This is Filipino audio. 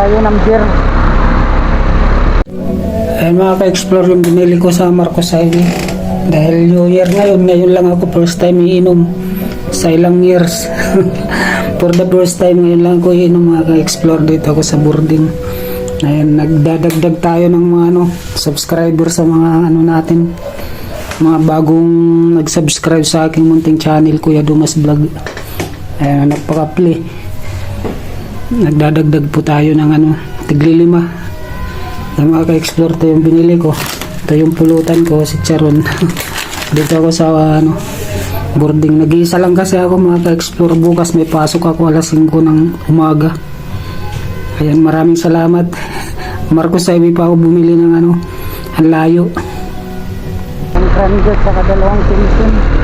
tayo ng beer. Ayan mga ka-explore, yung binili ko sa Marcos Highway. Dahil New Year ngayon lang ako first time iinom sa ilang years. For the first time ngayon lang ko iinom mga ka-explore. Dito ako sa boarding. Ayan, nagdadagdag tayo ng mga subscriber sa mga natin, mga bagong nag-subscribe sa aking munting channel, Kuya Dumas Vlog. Ayan, nagpaka-play. Nagdadagdag po tayo ng tigli-5. Yung mga ka-explore, ito yung binili ko. Ito yung pulutan ko, si Charon. Dito ako sa boarding. Nag-iisa lang kasi ako mga ka-explore. Bukas may pasok ako alas 5 ng umaga. Ayan, maraming salamat. Marcos Highway pa ako bumili ng ang layo. Ang transient sa kadalawang Simpson.